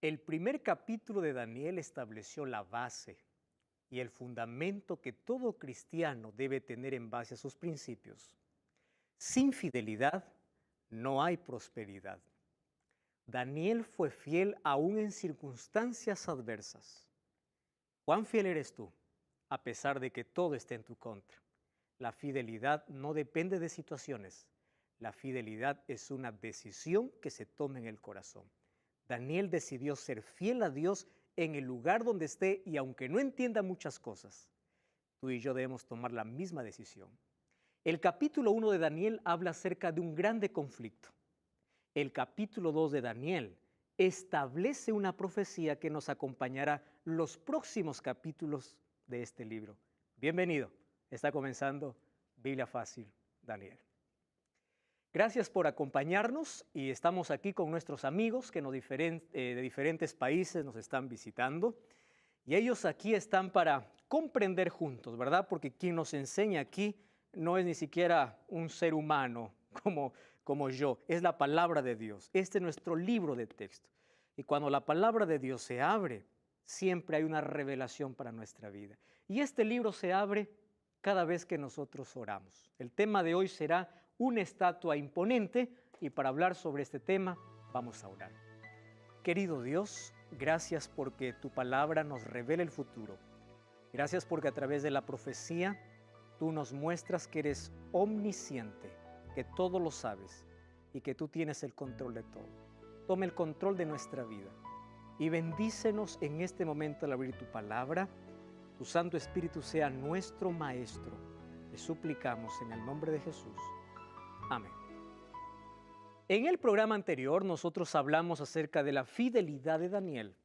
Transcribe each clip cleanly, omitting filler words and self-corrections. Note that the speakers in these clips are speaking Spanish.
El primer capítulo de Daniel estableció la base y el fundamento que todo cristiano debe tener en base a sus principios. Sin fidelidad no hay prosperidad. Daniel fue fiel aún en circunstancias adversas. ¿Cuán fiel eres tú, a pesar de que todo esté en tu contra? La fidelidad no depende de situaciones. La fidelidad es una decisión que se toma en el corazón. Daniel decidió ser fiel a Dios en el lugar donde esté y aunque no entienda muchas cosas, tú y yo debemos tomar la misma decisión. El capítulo 1 de Daniel habla acerca de un grande conflicto. El capítulo 2 de Daniel establece una profecía que nos acompañará los próximos capítulos de este libro. Bienvenido, está comenzando Biblia Fácil, Daniel. Gracias por acompañarnos y estamos aquí con nuestros amigos que de diferentes países nos están visitando y ellos aquí están para comprender juntos, ¿verdad? Porque quien nos enseña aquí no es ni siquiera un ser humano como yo, es la palabra de Dios. Este es nuestro libro de texto. Y cuando la palabra de Dios se abre, siempre hay una revelación para nuestra vida. Y este libro se abre cada vez que nosotros oramos. El tema de hoy será una estatua imponente y para hablar sobre este tema vamos a orar. Querido Dios, gracias porque tu palabra nos revela el futuro. Gracias porque a través de la profecía tú nos muestras que eres omnisciente, que todo lo sabes y que tú tienes el control de todo. Toma el control de nuestra vida y bendícenos en este momento al abrir tu palabra. Tu Santo Espíritu sea nuestro Maestro. Te suplicamos en el nombre de Jesús. Amén. En el programa anterior nosotros hablamos acerca de la fidelidad de Daniel.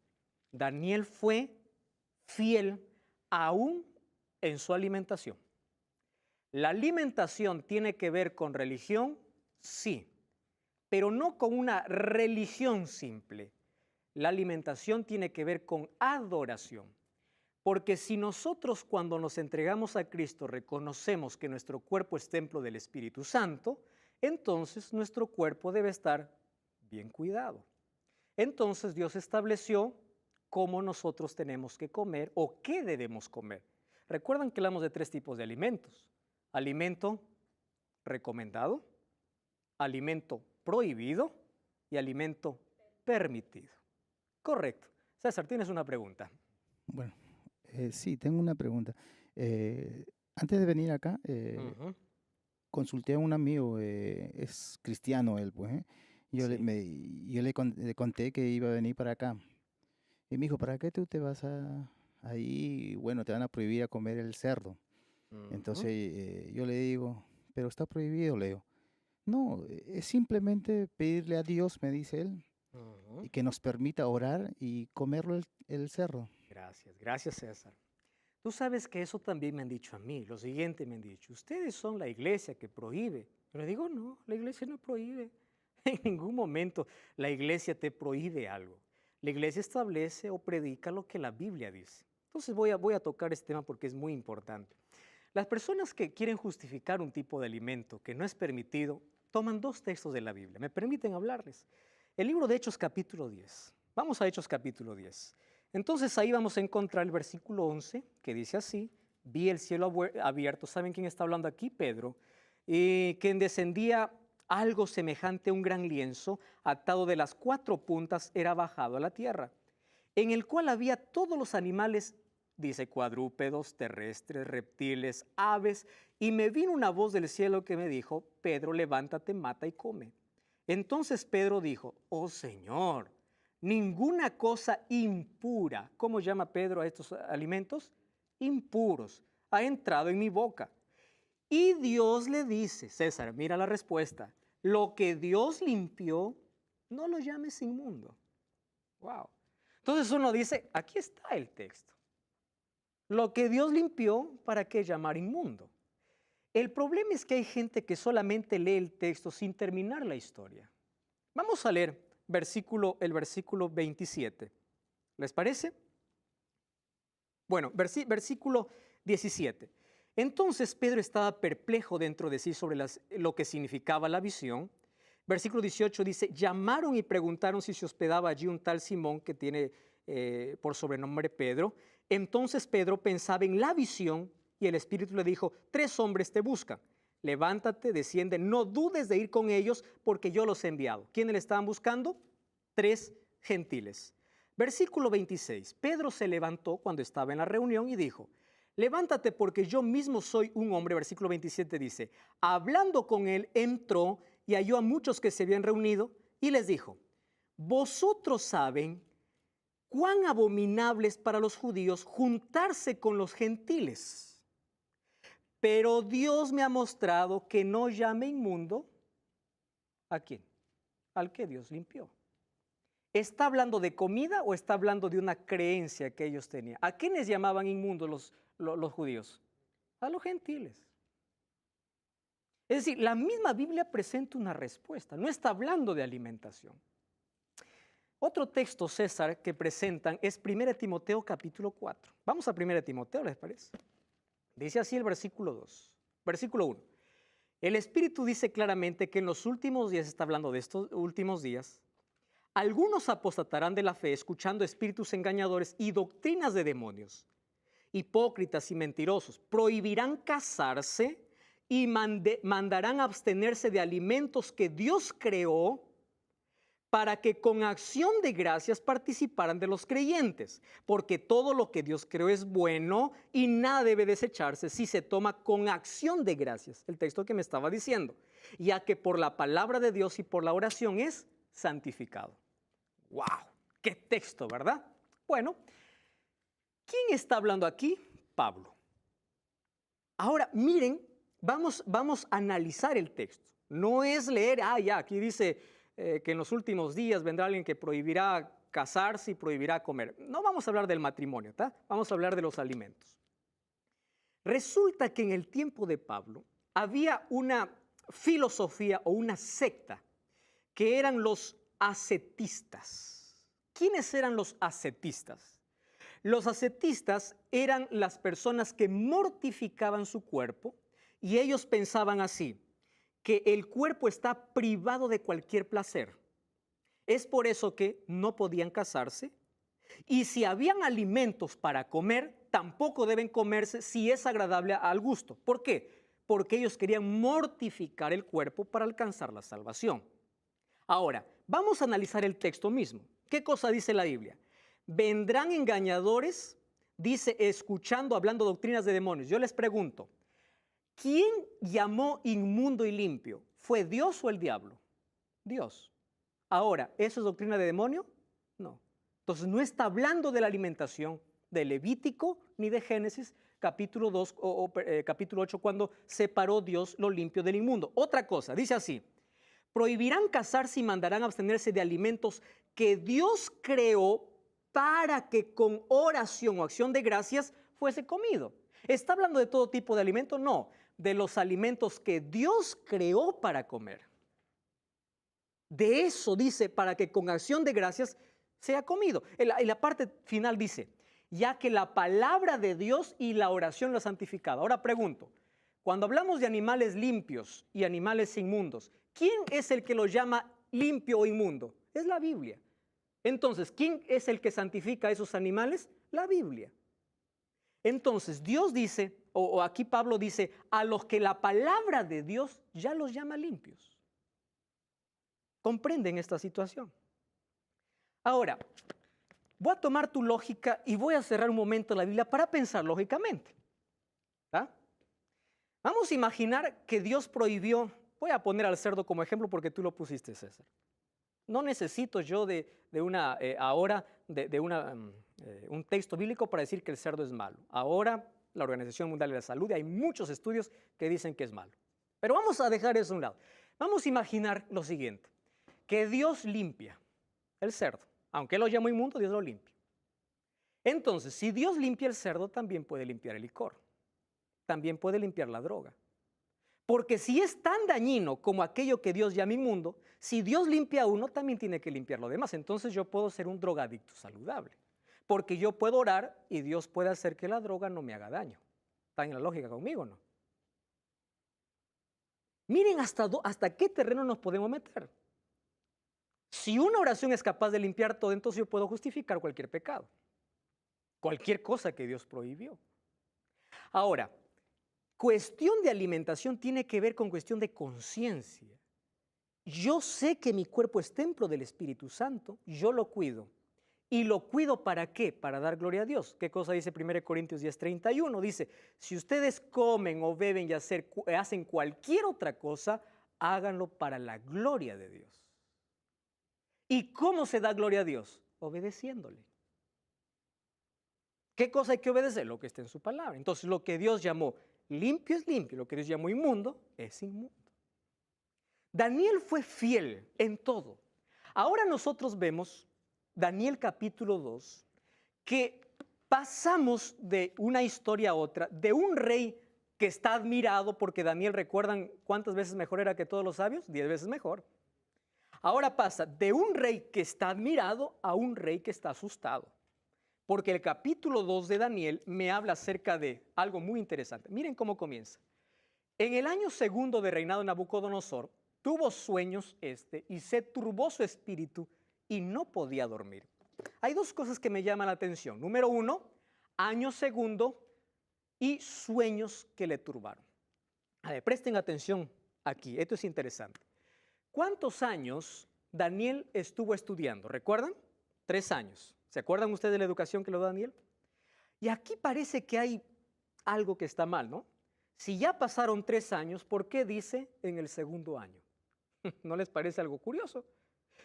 Daniel fue fiel aún en su alimentación. ¿La alimentación tiene que ver con religión? Sí, pero no con una religión simple. La alimentación tiene que ver con adoración. Porque si nosotros cuando nos entregamos a Cristo reconocemos que nuestro cuerpo es templo del Espíritu Santo, entonces nuestro cuerpo debe estar bien cuidado. Entonces Dios estableció cómo nosotros tenemos que comer o qué debemos comer. Recuerdan que hablamos de 3 tipos de alimentos. Alimento recomendado, alimento prohibido y alimento permitido. Correcto. César, tienes una pregunta. Bueno, sí, tengo una pregunta. Antes de venir acá, Ujú. consulté a un amigo, es cristiano él, pues, ¿eh? Sí. Yo le conté que iba a venir para acá. Y me dijo, ¿para qué tú te vas ahí? Bueno, te van a prohibir a comer el cerdo. Ujú. Entonces yo le digo, pero está prohibido, le digo. No, es simplemente pedirle a Dios, me dice él, Ujú. y que nos permita orar y comerlo el cerdo. Gracias César. Tú sabes que eso también me han dicho a mí. Lo siguiente me han dicho, ustedes son la iglesia que prohíbe. Yo le digo, no, la iglesia no prohíbe. En ningún momento la iglesia te prohíbe algo. La iglesia establece o predica lo que la Biblia dice. Entonces voy a tocar este tema porque es muy importante. Las personas que quieren justificar un tipo de alimento que no es permitido, toman 2 textos de la Biblia. ¿Me permiten hablarles? El libro de Hechos capítulo 10. Vamos a Hechos capítulo 10. Entonces ahí vamos a encontrar el versículo 11 que dice así, vi el cielo abierto. ¿Saben quién está hablando aquí? Pedro. Y que descendía algo semejante a un gran lienzo, atado de las 4 puntas, era bajado a la tierra, en el cual había todos los animales, dice, cuadrúpedos, terrestres, reptiles, aves, y me vino una voz del cielo que me dijo, Pedro, levántate, mata y come. Entonces Pedro dijo, oh Señor, ninguna cosa impura, ¿cómo llama Pedro a estos alimentos? Impuros, ha entrado en mi boca. Y Dios le dice, César, mira la respuesta, lo que Dios limpió, no lo llames inmundo. Wow. Entonces uno dice, aquí está el texto. Lo que Dios limpió, ¿para qué llamar inmundo? El problema es que hay gente que solamente lee el texto sin terminar la historia. Vamos a leer el versículo 27. ¿Les parece? Bueno, versículo 17. Entonces Pedro estaba perplejo dentro de sí sobre lo que significaba la visión. Versículo 18 dice, llamaron y preguntaron si se hospedaba allí un tal Simón que tiene por sobrenombre Pedro. Entonces Pedro pensaba en la visión y el Espíritu le dijo, 3 hombres te buscan. Levántate, desciende, no dudes de ir con ellos porque yo los he enviado. ¿Quiénes le estaban buscando? 3 gentiles. Versículo 26. Pedro se levantó cuando estaba en la reunión y dijo, levántate porque yo mismo soy un hombre. Versículo 27 dice, hablando con él entró y halló a muchos que se habían reunido y les dijo, vosotros saben cuán abominable es para los judíos juntarse con los gentiles. Pero Dios me ha mostrado que no llame inmundo ¿a quién? Al que Dios limpió. ¿Está hablando de comida o está hablando de una creencia que ellos tenían? ¿A quiénes llamaban inmundos los judíos? A los gentiles. Es decir, la misma Biblia presenta una respuesta, no está hablando de alimentación. Otro texto, César, que presentan es 1 Timoteo capítulo 4. Vamos a 1 Timoteo, ¿les parece? Dice así el versículo 2. Versículo 1. El Espíritu dice claramente que en los últimos días, está hablando de estos últimos días, algunos apostatarán de la fe escuchando espíritus engañadores y doctrinas de demonios. Hipócritas y mentirosos prohibirán casarse y mandarán abstenerse de alimentos que Dios creó para que con acción de gracias participaran de los creyentes, porque todo lo que Dios creó es bueno y nada debe desecharse si se toma con acción de gracias. El texto que me estaba diciendo, ya que por la palabra de Dios y por la oración es santificado. ¡Wow! ¡Qué texto!, ¿verdad? Bueno, ¿quién está hablando aquí? Pablo. Ahora, miren, vamos a analizar el texto. No es leer, ya, aquí dice que en los últimos días vendrá alguien que prohibirá casarse y prohibirá comer. No vamos a hablar del matrimonio, ¿está? Vamos a hablar de los alimentos. Resulta que en el tiempo de Pablo había una filosofía o una secta que eran los ascetistas. ¿Quiénes eran los ascetistas? Los ascetistas eran las personas que mortificaban su cuerpo y ellos pensaban así, que el cuerpo está privado de cualquier placer. Es por eso que no podían casarse y si habían alimentos para comer, tampoco deben comerse si es agradable al gusto. ¿Por qué? Porque ellos querían mortificar el cuerpo para alcanzar la salvación. Ahora, vamos a analizar el texto mismo. ¿Qué cosa dice la Biblia? Vendrán engañadores, dice, escuchando, hablando doctrinas de demonios. Yo les pregunto, ¿quién llamó inmundo y limpio? ¿Fue Dios o el diablo? Dios. Ahora, ¿eso es doctrina de demonio? No. Entonces no está hablando de la alimentación de Levítico ni de Génesis capítulo 2 o capítulo 8 cuando separó Dios lo limpio del inmundo. Otra cosa, dice así, prohibirán casarse y mandarán abstenerse de alimentos que Dios creó para que con oración o acción de gracias fuese comido. ¿Está hablando de todo tipo de alimentos? No, de los alimentos que Dios creó para comer. De eso dice, para que con acción de gracias sea comido. En la parte final dice, ya que la palabra de Dios y la oración lo ha santificado. Ahora pregunto, cuando hablamos de animales limpios y animales inmundos, ¿quién es el que los llama limpio o inmundo? Es la Biblia. Entonces, ¿quién es el que santifica a esos animales? La Biblia. Entonces, Dios dice, o aquí Pablo dice, a los que la palabra de Dios ya los llama limpios. ¿Comprenden esta situación? Ahora, voy a tomar tu lógica y voy a cerrar un momento la Biblia para pensar lógicamente. ¿Ah? Vamos a imaginar que Dios prohibió, voy a poner al cerdo como ejemplo porque tú lo pusiste, César. No necesito yo un texto bíblico para decir que el cerdo es malo. Ahora la Organización Mundial de la Salud, y hay muchos estudios que dicen que es malo. Pero vamos a dejar eso a un lado. Vamos a imaginar lo siguiente, que Dios limpia el cerdo. Aunque Él lo llama inmundo, Dios lo limpia. Entonces, si Dios limpia el cerdo, también puede limpiar el licor. También puede limpiar la droga. Porque si es tan dañino como aquello que Dios llama inmundo, si Dios limpia a uno, también tiene que limpiar lo demás. Entonces yo puedo ser un drogadicto saludable. Porque yo puedo orar y Dios puede hacer que la droga no me haga daño. ¿Está en la lógica conmigo o no? Miren hasta qué terreno nos podemos meter. Si una oración es capaz de limpiar todo, entonces yo puedo justificar cualquier pecado, cualquier cosa que Dios prohibió. Ahora, cuestión de alimentación tiene que ver con cuestión de conciencia. Yo sé que mi cuerpo es templo del Espíritu Santo, yo lo cuido. ¿Y lo cuido para qué? Para dar gloria a Dios. ¿Qué cosa dice 1 Corintios 10:31? Dice, si ustedes comen o beben y hacen cualquier otra cosa, háganlo para la gloria de Dios. ¿Y cómo se da gloria a Dios? Obedeciéndole. ¿Qué cosa hay que obedecer? Lo que está en su palabra. Entonces, lo que Dios llamó limpio es limpio, lo que Dios llamó inmundo es inmundo. Daniel fue fiel en todo. Ahora nosotros vemos, Daniel capítulo 2, que pasamos de una historia a otra, de un rey que está admirado, porque Daniel, ¿recuerdan cuántas veces mejor era que todos los sabios? 10 veces mejor. Ahora pasa de un rey que está admirado a un rey que está asustado. Porque el capítulo 2 de Daniel me habla acerca de algo muy interesante. Miren cómo comienza. En el año segundo de reinado de Nabucodonosor, tuvo sueños y se turbó su espíritu y no podía dormir. Hay dos cosas que me llaman la atención. Número 1, año segundo y sueños que le turbaron. A ver, presten atención aquí, esto es interesante. ¿Cuántos años Daniel estuvo estudiando? ¿Recuerdan? 3 años. ¿Se acuerdan ustedes de la educación que le dio Daniel? Y aquí parece que hay algo que está mal, ¿no? Si ya pasaron 3 años, ¿por qué dice en el segundo año? ¿No les parece algo curioso?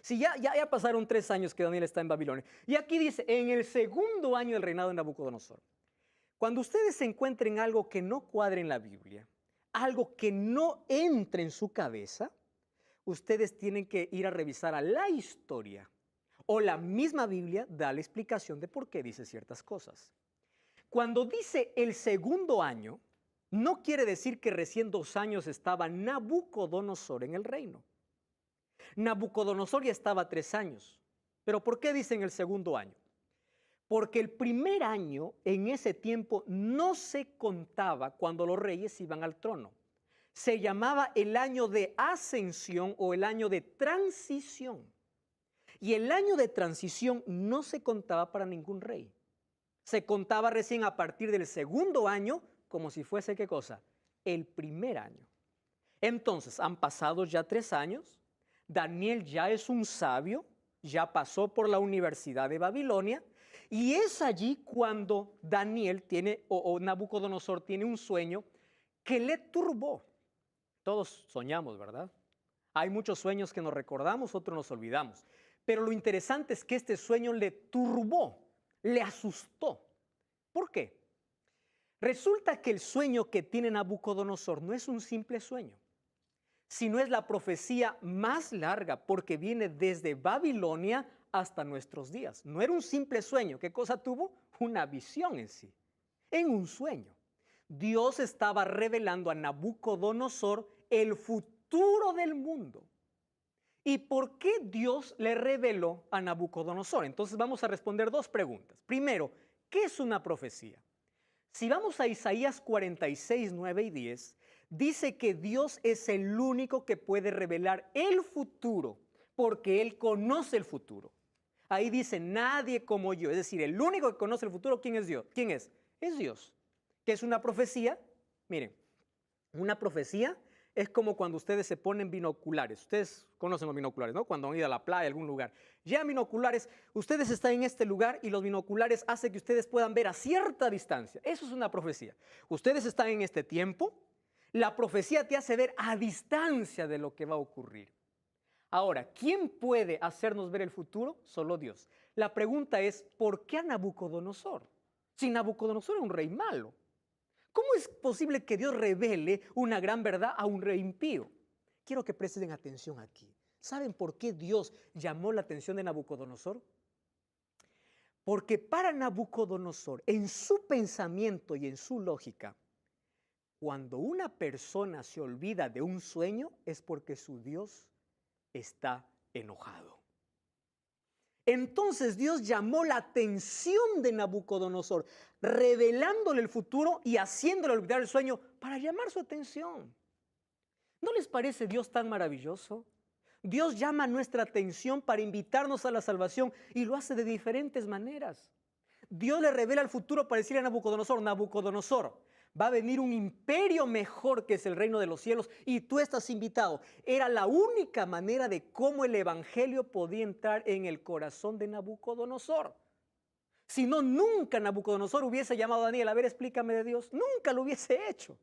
Si ya pasaron 3 años que Daniel está en Babilonia. Y aquí dice, en el segundo año del reinado de Nabucodonosor. Cuando ustedes encuentren algo que no cuadre en la Biblia, algo que no entre en su cabeza, ustedes tienen que ir a revisar a la historia. O la misma Biblia da la explicación de por qué dice ciertas cosas. Cuando dice el segundo año, no quiere decir que recién 2 años estaba Nabucodonosor en el reino. Nabucodonosor ya estaba 3 años. ¿Pero por qué dice en el segundo año? Porque el primer año en ese tiempo no se contaba cuando los reyes iban al trono. Se llamaba el año de ascensión o el año de transición. Y el año de transición no se contaba para ningún rey. Se contaba recién a partir del segundo año, como si fuese, ¿qué cosa? El primer año. Entonces, han pasado ya 3 años. Daniel ya es un sabio, ya pasó por la Universidad de Babilonia. Y es allí cuando Daniel tiene, o Nabucodonosor tiene un sueño que le turbó. Todos soñamos, ¿verdad? Hay muchos sueños que nos recordamos, otros nos olvidamos. Pero lo interesante es que este sueño le turbó, le asustó. ¿Por qué? Resulta que el sueño que tiene Nabucodonosor no es un simple sueño, sino es la profecía más larga porque viene desde Babilonia hasta nuestros días. No era un simple sueño. ¿Qué cosa tuvo? Una visión en sí, en un sueño. Dios estaba revelando a Nabucodonosor el futuro del mundo. ¿Y por qué Dios le reveló a Nabucodonosor? Entonces vamos a responder 2 preguntas. Primero, ¿qué es una profecía? Si vamos a Isaías 46, 9 y 10, dice que Dios es el único que puede revelar el futuro, porque Él conoce el futuro. Ahí dice, nadie como yo, es decir, el único que conoce el futuro, ¿quién es Dios? ¿Quién es? Es Dios. ¿Qué es una profecía? Miren, una profecía es como cuando ustedes se ponen binoculares. Ustedes conocen los binoculares, ¿no? Cuando han ido a la playa, a algún lugar. Ya binoculares, ustedes están en este lugar y los binoculares hacen que ustedes puedan ver a cierta distancia. Eso es una profecía. Ustedes están en este tiempo, la profecía te hace ver a distancia de lo que va a ocurrir. Ahora, ¿quién puede hacernos ver el futuro? Solo Dios. La pregunta es, ¿por qué a Nabucodonosor? Si Nabucodonosor era un rey malo. ¿Cómo es posible que Dios revele una gran verdad a un rey impío? Quiero que presten atención aquí. ¿Saben por qué Dios llamó la atención de Nabucodonosor? Porque para Nabucodonosor, en su pensamiento y en su lógica, cuando una persona se olvida de un sueño es porque su Dios está enojado. Entonces Dios llamó la atención de Nabucodonosor, revelándole el futuro y haciéndole olvidar el sueño para llamar su atención. ¿No les parece Dios tan maravilloso? Dios llama nuestra atención para invitarnos a la salvación y lo hace de diferentes maneras. Dios le revela el futuro para decirle a Nabucodonosor, Nabucodonosor, va a venir un imperio mejor que es el reino de los cielos y tú estás invitado. Era la única manera de cómo el evangelio podía entrar en el corazón de Nabucodonosor. Si no, nunca Nabucodonosor hubiese llamado a Daniel, a ver, explícame de Dios. Nunca lo hubiese hecho.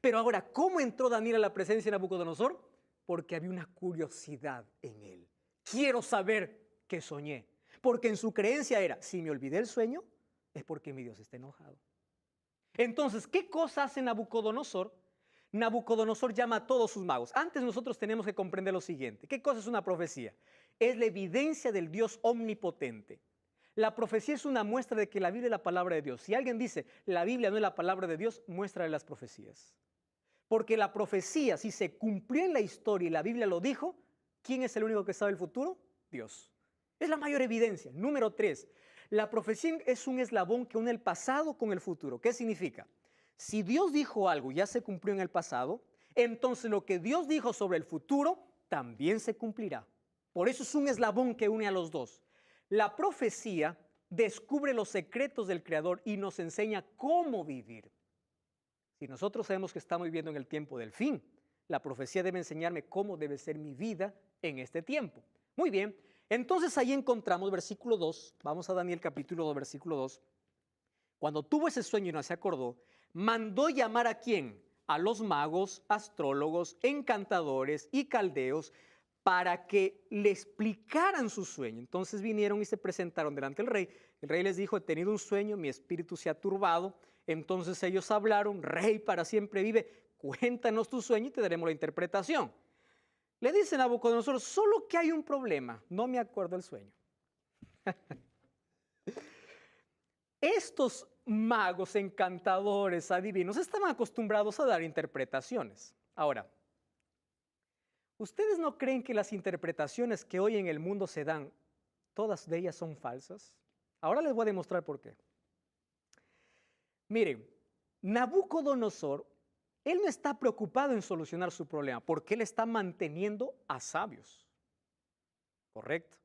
Pero ahora, ¿cómo entró Daniel a la presencia de Nabucodonosor? Porque había una curiosidad en él. Quiero saber qué soñé. Porque en su creencia era, si me olvidé el sueño, es porque mi Dios está enojado. Entonces, ¿qué cosa hace Nabucodonosor? Nabucodonosor llama a todos sus magos. Antes nosotros tenemos que comprender lo siguiente. ¿Qué cosa es una profecía? Es la evidencia del Dios omnipotente. La profecía es una muestra de que la Biblia es la palabra de Dios. Si alguien dice, la Biblia no es la palabra de Dios, muéstrale las profecías. Porque la profecía, si se cumplió en la historia y la Biblia lo dijo, ¿quién es el único que sabe el futuro? Dios. Es la mayor evidencia. Número 3, la profecía es un eslabón que une el pasado con el futuro. ¿Qué significa? Si Dios dijo algo y ya se cumplió en el pasado, entonces lo que Dios dijo sobre el futuro también se cumplirá. Por eso es un eslabón que une a los dos. La profecía descubre los secretos del Creador y nos enseña cómo vivir. Si nosotros sabemos que estamos viviendo en el tiempo del fin, la profecía debe enseñarme cómo debe ser mi vida en este tiempo. Muy bien, entonces ahí encontramos versículo 2, vamos a Daniel capítulo 2, versículo 2. Cuando tuvo ese sueño y no se acordó, mandó llamar ¿a quién? A los magos, astrólogos, encantadores y caldeos para que le explicaran su sueño. Entonces vinieron y se presentaron delante del rey. El rey les dijo, he tenido un sueño, mi espíritu se ha turbado. Entonces ellos hablaron, rey para siempre vive, cuéntanos tu sueño y te daremos la interpretación. Le dicen a Nabucodonosor, solo que hay un problema, no me acuerdo el sueño. Estos magos, encantadores, adivinos, estaban acostumbrados a dar interpretaciones. Ahora, ¿ustedes no creen que las interpretaciones que hoy en el mundo se dan, todas de ellas son falsas? Ahora les voy a demostrar por qué. Miren, Nabucodonosor, él no está preocupado en solucionar su problema, porque él está manteniendo a sabios. ¿Correcto?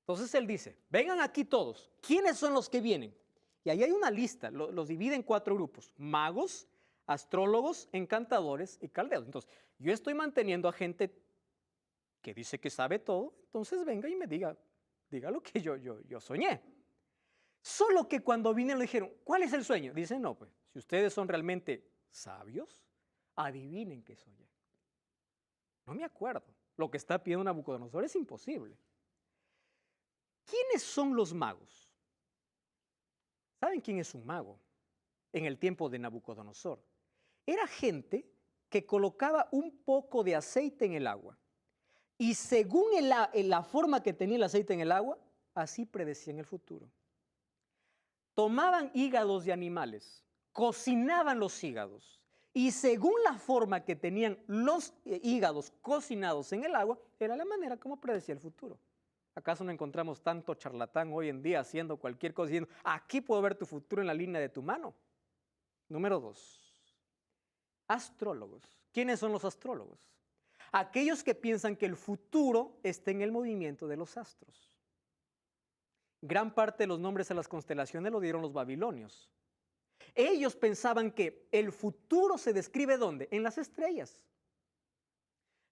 Entonces él dice, vengan aquí todos. ¿Quiénes son los que vienen? Y ahí hay una lista, los divide en 4 grupos, magos, astrólogos, encantadores y caldeos. Entonces, yo estoy manteniendo a gente que dice que sabe todo, entonces venga y me diga lo que yo soñé. Solo que cuando vinieron le dijeron, ¿cuál es el sueño? Dicen, no, pues, si ustedes son realmente sabios, adivinen qué soñé. No me acuerdo. Lo que está pidiendo Nabucodonosor es imposible. ¿Quiénes son los magos? ¿Saben quién es un mago? En el tiempo de Nabucodonosor. Era gente que colocaba un poco de aceite en el agua. Y según la forma que tenía el aceite en el agua, así predecían el futuro. Tomaban hígados de animales, cocinaban los hígados. Y según la forma que tenían los hígados cocinados en el agua, era la manera como predecía el futuro. ¿Acaso no encontramos tanto charlatán hoy en día haciendo cualquier cosa diciendo, aquí puedo ver tu futuro en la línea de tu mano? Número 2, astrólogos. ¿Quiénes son los astrólogos? Aquellos que piensan que el futuro está en el movimiento de los astros. Gran parte de los nombres a las constelaciones lo dieron los babilonios. Ellos pensaban que el futuro se describe ¿dónde? En las estrellas.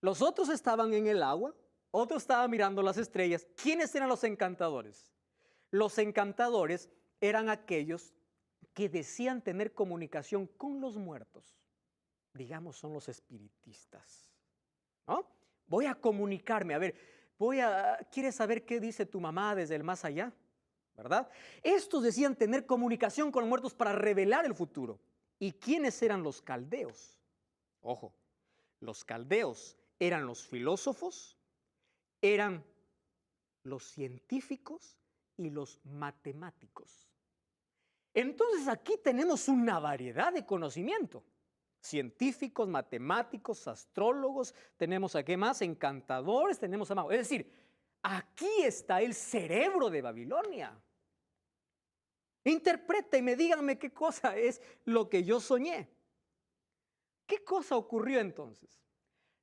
Los otros estaban en el agua, otros estaban mirando las estrellas. ¿Quiénes eran los encantadores? Los encantadores eran aquellos que decían tener comunicación con los muertos. Digamos, son los espiritistas, ¿no? Voy a comunicarme, a ver, ¿quieres saber qué dice tu mamá desde el más allá? ¿Verdad? Estos decían tener comunicación con los muertos para revelar el futuro. ¿Y quiénes eran los caldeos? Ojo, los caldeos eran los filósofos, eran los científicos y los matemáticos. Entonces aquí tenemos una variedad de conocimiento. Científicos, matemáticos, astrólogos, tenemos a qué más, encantadores, tenemos a magos. Es decir, aquí está el cerebro de Babilonia. Interprétenme, díganme qué cosa es lo que yo soñé. ¿Qué cosa ocurrió entonces?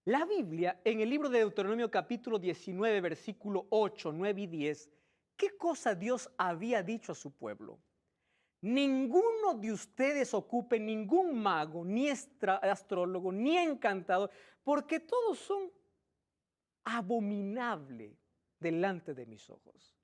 La Biblia, en el libro de Deuteronomio capítulo 19, versículo 8, 9 y 10, ¿qué cosa Dios había dicho a su pueblo? Ninguno de ustedes ocupe ningún mago, ni astrólogo, ni encantador, porque todos son abominables delante de mis ojos.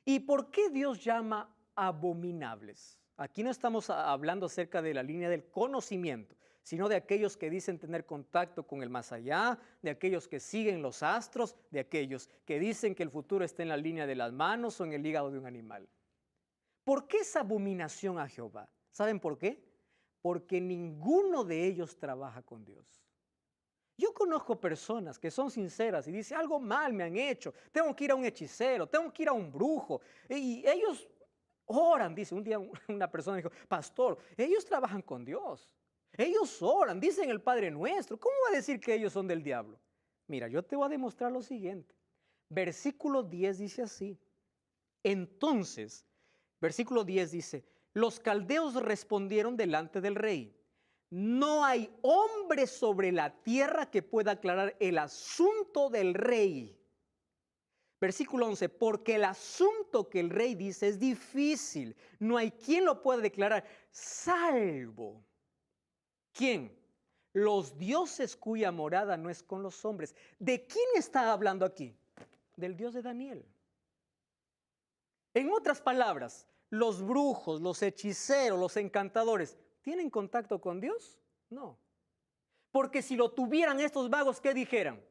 ¿Y por qué Dios llama abominables? Aquí no estamos hablando acerca de la línea del conocimiento, sino de aquellos que dicen tener contacto con el más allá, de aquellos que siguen los astros, de aquellos que dicen que el futuro está en la línea de las manos o en el hígado de un animal. ¿Por qué esa abominación a Jehová? ¿Saben por qué? Porque ninguno de ellos trabaja con Dios. Yo conozco personas que son sinceras y dicen, algo mal me han hecho, tengo que ir a un hechicero, tengo que ir a un brujo. Y ellos oran, dice, un día una persona dijo, pastor, ellos trabajan con Dios, ellos oran, dicen el Padre Nuestro, ¿cómo va a decir que ellos son del diablo? Mira, yo te voy a demostrar lo siguiente. Versículo 10 dice así, entonces, versículo 10 dice, los caldeos respondieron delante del rey. No hay hombre sobre la tierra que pueda aclarar el asunto del rey. Versículo 11, porque el asunto que el rey dice es difícil. No hay quien lo pueda declarar, salvo. ¿Quién? Los dioses cuya morada no es con los hombres. ¿De quién está hablando aquí? Del Dios de Daniel. En otras palabras, los brujos, los hechiceros, los encantadores, ¿tienen contacto con Dios? No. Porque si lo tuvieran estos vagos, ¿qué dijeran?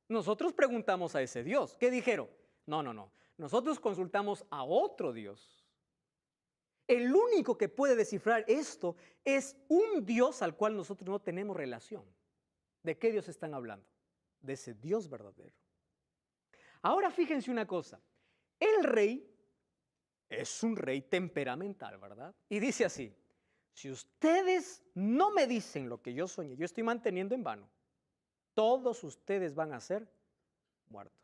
Nosotros preguntamos a ese Dios. ¿Qué dijeron? No. Nosotros consultamos a otro Dios. El único que puede descifrar esto es un Dios al cual nosotros no tenemos relación. ¿De qué Dios están hablando? De ese Dios verdadero. Ahora fíjense una cosa. El rey es un rey temperamental, ¿verdad? Y dice así, si ustedes no me dicen lo que yo soñé, yo estoy manteniendo en vano, todos ustedes van a ser muertos.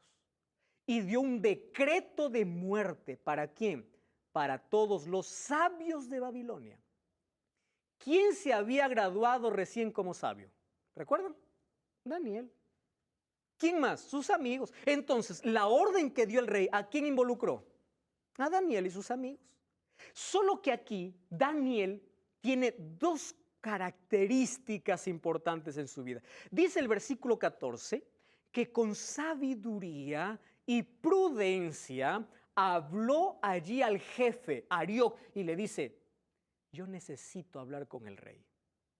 Y dio un decreto de muerte. ¿Para quién? Para todos los sabios de Babilonia. ¿Quién se había graduado recién como sabio? ¿Recuerdan? Daniel. ¿Quién más? Sus amigos. Entonces, la orden que dio el rey, ¿a quién involucró? A Daniel y sus amigos. Solo que aquí Daniel tiene dos características importantes en su vida. Dice el versículo 14 que con sabiduría y prudencia habló allí al jefe, Arioc, y le dice, yo necesito hablar con el rey.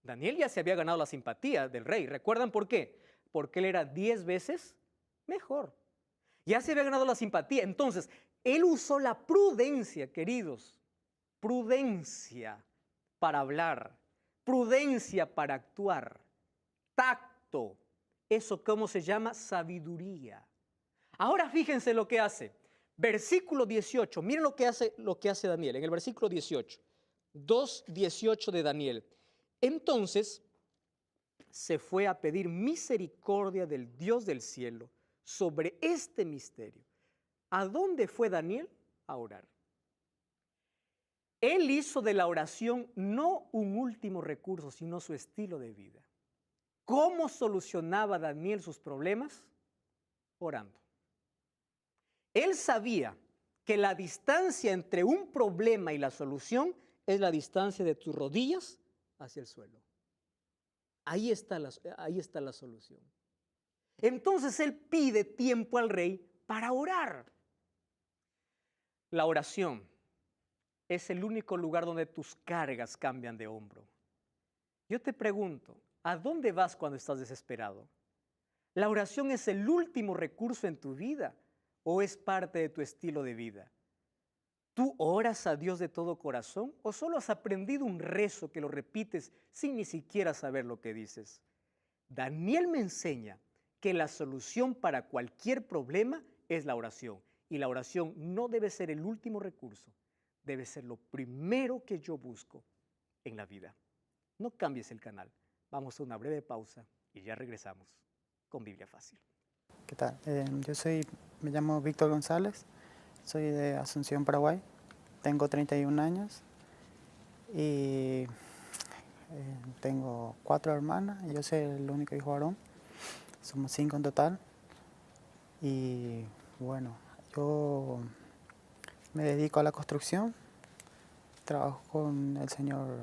Daniel ya se había ganado la simpatía del rey. ¿Recuerdan por qué? Porque él era 10 veces mejor. Ya se había ganado la simpatía. Entonces, él usó la prudencia, queridos. Prudencia para hablar. Prudencia para actuar. Tacto. ¿Eso cómo se llama? Sabiduría. Ahora fíjense lo que hace. Versículo 18. Miren lo que hace Daniel en el versículo 18. 2:18 de Daniel. Entonces se fue a pedir misericordia del Dios del cielo sobre este misterio. ¿A dónde fue Daniel? A orar. Él hizo de la oración no un último recurso, sino su estilo de vida. ¿Cómo solucionaba Daniel sus problemas? Orando. Él sabía que la distancia entre un problema y la solución es la distancia de tus rodillas hacia el suelo. Ahí está la solución. Entonces él pide tiempo al rey para orar. La oración es el único lugar donde tus cargas cambian de hombro. Yo te pregunto, ¿a dónde vas cuando estás desesperado? ¿La oración es el último recurso en tu vida o es parte de tu estilo de vida? ¿Tú oras a Dios de todo corazón o solo has aprendido un rezo que lo repites sin ni siquiera saber lo que dices? Daniel me enseña que la solución para cualquier problema es la oración. Y la oración no debe ser el último recurso, debe ser lo primero que yo busco en la vida. No cambies el canal. Vamos a una breve pausa y ya regresamos con Biblia Fácil. ¿Qué tal? Me llamo Víctor González, soy de Asunción, Paraguay, tengo 31 años y Tengo 4 hermanas y yo soy el único hijo varón. Somos 5 en total. Y bueno, yo me dedico a la construcción. Trabajo con el señor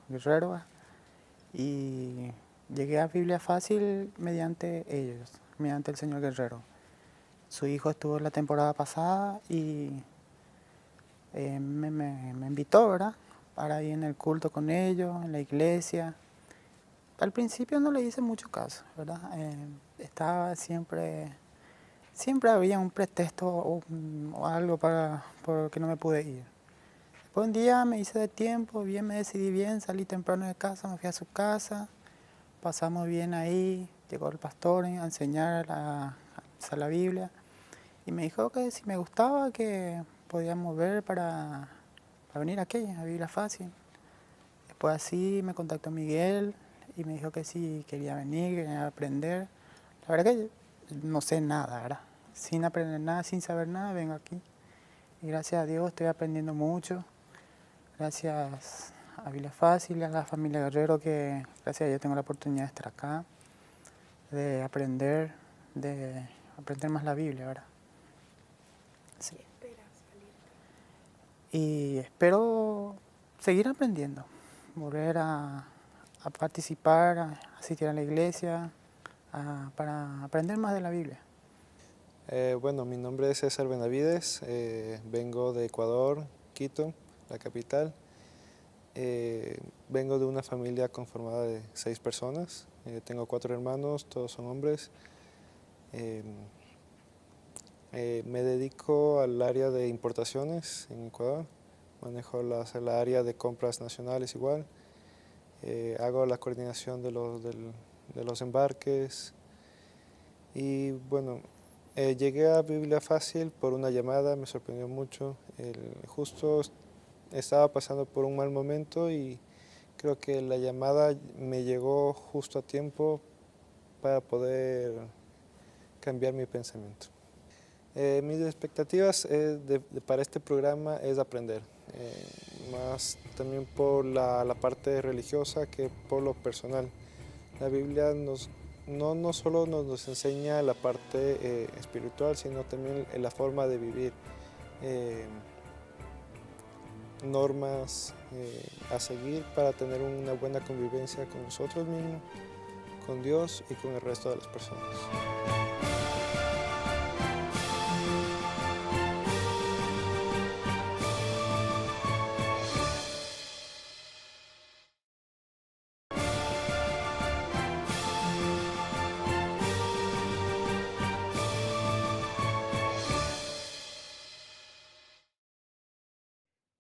Guerrero y llegué a Biblia Fácil mediante ellos, mediante el señor Guerrero. Su hijo estuvo la temporada pasada y me invitó, ¿verdad? Para ir en el culto con ellos, en la iglesia. Al principio no le hice mucho caso, ¿verdad? Estaba siempre había un pretexto o algo por que no me pude ir. Después un día me hice de tiempo, bien me decidí bien, salí temprano de casa, me fui a su casa, pasamos bien ahí, llegó el pastor a enseñar a la Biblia y me dijo que si me gustaba que podíamos ver para venir aquí, a Biblia Fácil. Después así me contactó Miguel y me dijo que sí quería venir, quería aprender. La verdad que no sé nada, ¿verdad? Sin aprender nada, sin saber nada, vengo aquí. Y gracias a Dios estoy aprendiendo mucho. Gracias a Biblia Fácil, a la familia Guerrero, que gracias a Dios tengo la oportunidad de estar acá, de aprender más la Biblia, ¿verdad? Sí. Y espero seguir aprendiendo, volver a participar, a asistir a la iglesia, para aprender más de la Biblia. Bueno, mi nombre es César Benavides, vengo de Ecuador, Quito, la capital. Vengo de una familia conformada de 6 personas. Tengo 4 hermanos, todos son hombres. Me dedico al área de importaciones en Ecuador. Manejo la área de compras nacionales igual. Hago la coordinación de los embarques. Y bueno, llegué a Biblia Fácil por una llamada, me sorprendió mucho. Justo estaba pasando por un mal momento y creo que la llamada me llegó justo a tiempo para poder cambiar mi pensamiento. Mis expectativas para este programa es aprender, más también por la parte religiosa que por lo personal. La Biblia no solo nos enseña la parte espiritual, sino también la forma de vivir, normas a seguir para tener una buena convivencia con nosotros mismos, con Dios y con el resto de las personas.